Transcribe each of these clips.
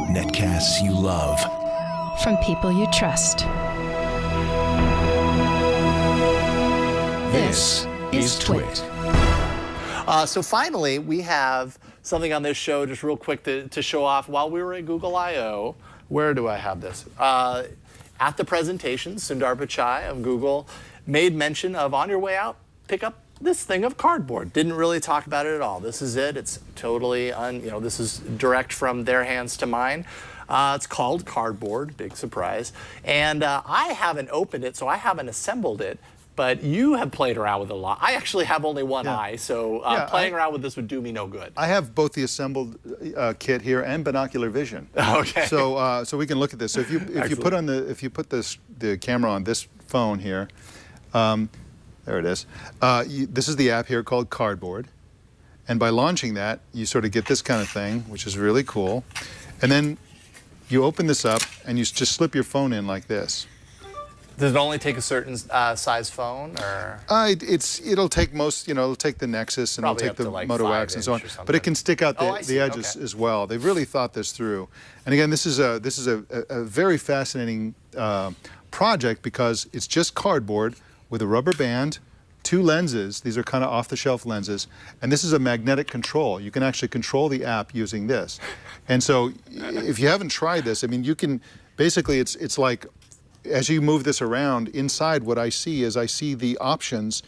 Netcasts you love. From people you trust. This is Twit. So finally, we have something on this show, just real quick to show off. While we were at Google I/O, where do I have this? At the presentation, Sundar Pichai of Google made mention of, on your way out, pick up this thing of cardboard. Didn't really talk about it at all. This is it. It's totally, this is direct from their hands to mine. It's called Cardboard, big surprise. And I haven't opened it, so I haven't assembled it. But you have played around with it a lot. I actually have only one eye, so playing around with this would do me no good. I have both the assembled kit here and binocular vision. Okay. So we can look at this. So if you put the camera on this phone here, there it is. This is the app here called Cardboard, and by launching that, you sort of get this kind of thing, which is really cool. And then you open this up, and you just slip your phone in like this. Does it only take a certain size phone, or? It'll take most, it'll take the Nexus and Probably it'll take the like Moto X and so on. But it can stick out the edges as well. They've really thought this through. And again, this is a very fascinating project because it's just cardboard with a rubber band, 2 lenses. These are kind of off-the-shelf lenses, and this is a magnetic control. You can actually control the app using this. And so, if you haven't tried this, I mean, you can basically it's like, as you move this around, inside what I see is I see the options,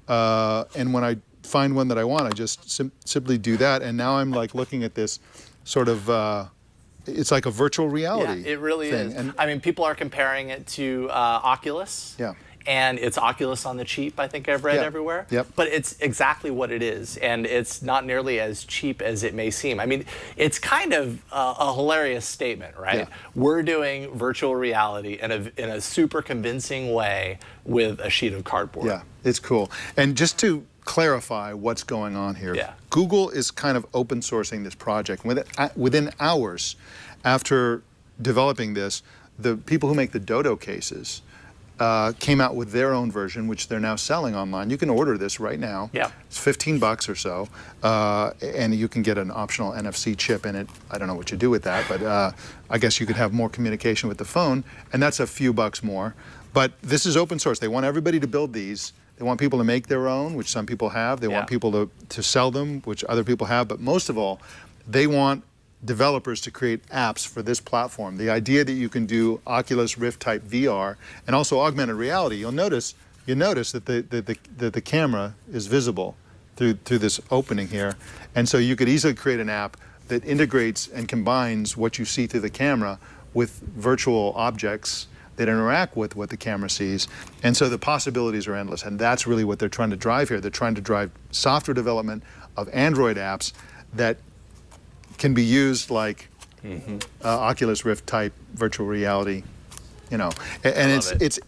and when I find one that I want, I just simply do that, and now I'm like looking at this sort of, it's like a virtual reality. Yeah, it really thing. is. And I mean, people are comparing it to Oculus. Yeah. And it's Oculus on the cheap, I think I've read everywhere. Yep. But it's exactly what it is, and it's not nearly as cheap as it may seem. I mean, it's kind of a hilarious statement, right? Yeah. We're doing virtual reality in a super convincing way with a sheet of cardboard. Yeah, it's cool. And just to clarify what's going on here, Google is kind of open sourcing this project. Within hours after developing this, the people who make the Dodo cases came out with their own version, which they're now selling online. You can order this right now. Yeah. It's $15 or so, and you can get an optional NFC chip in it. I don't know what you do with that, but I guess you could have more communication with the phone, and that's a few bucks more. But this is open source. They want everybody to build these. They want people to make their own, which some people have. They want people to sell them, which other people have. But most of all, they want developers to create apps for this platform. The idea that you can do Oculus Rift type VR and also augmented reality, you'll notice that the camera is visible through this opening here. And so you could easily create an app that integrates and combines what you see through the camera with virtual objects that interact with what the camera sees. And so the possibilities are endless. And that's really what they're trying to drive here. They're trying to drive software development of Android apps that can be used like Oculus Rift type virtual reality, And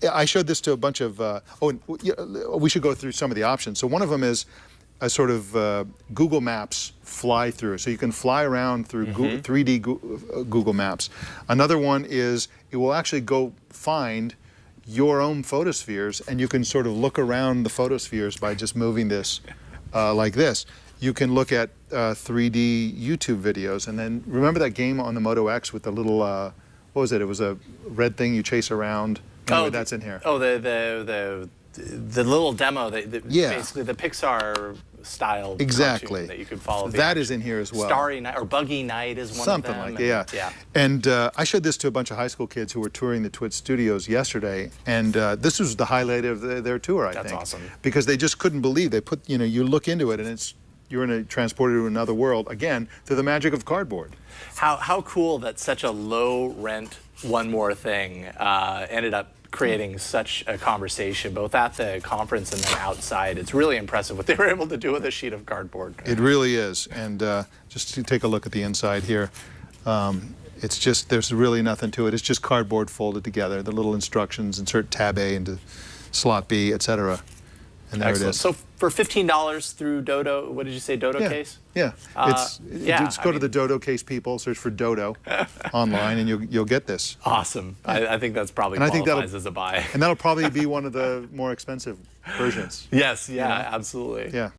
I showed this to a bunch of. We should go through some of the options. So one of them is a sort of Google Maps fly through, so you can fly around through 3D Google Maps. Another one is it will actually go find your own photospheres, and you can sort of look around the photospheres by just moving this like this. You can look at 3D YouTube videos, and then remember that game on the Moto X with the little, what was it? It was a red thing you chase around. Anyway, that's in here. Oh, the little demo, basically the Pixar style cartoon that you could follow. That is in here as well. Starry Night or Buggy Night is one of them. Something like that, yeah. And I showed this to a bunch of high school kids who were touring the Twit Studios yesterday, and this was the highlight of their tour, I think. That's awesome. Because they just couldn't believe, they put, you look into it and you're transported to another world, again, through the magic of cardboard. How cool that such a low rent One More Thing ended up creating such a conversation, both at the conference and then outside. It's really impressive what they were able to do with a sheet of cardboard. It really is. And just to take a look at the inside here, it's just, there's really nothing to it. It's just cardboard folded together. The little instructions, insert tab A into slot B, etc. And there it is. So for $15 through Dodo, what did you say, Dodo case? Yeah. Just go to the Dodo case people, search for Dodo online, and you'll get this. Awesome. I think that's probably qualifies as a buy. And that'll probably be one of the more expensive versions. Yes, absolutely. Yeah.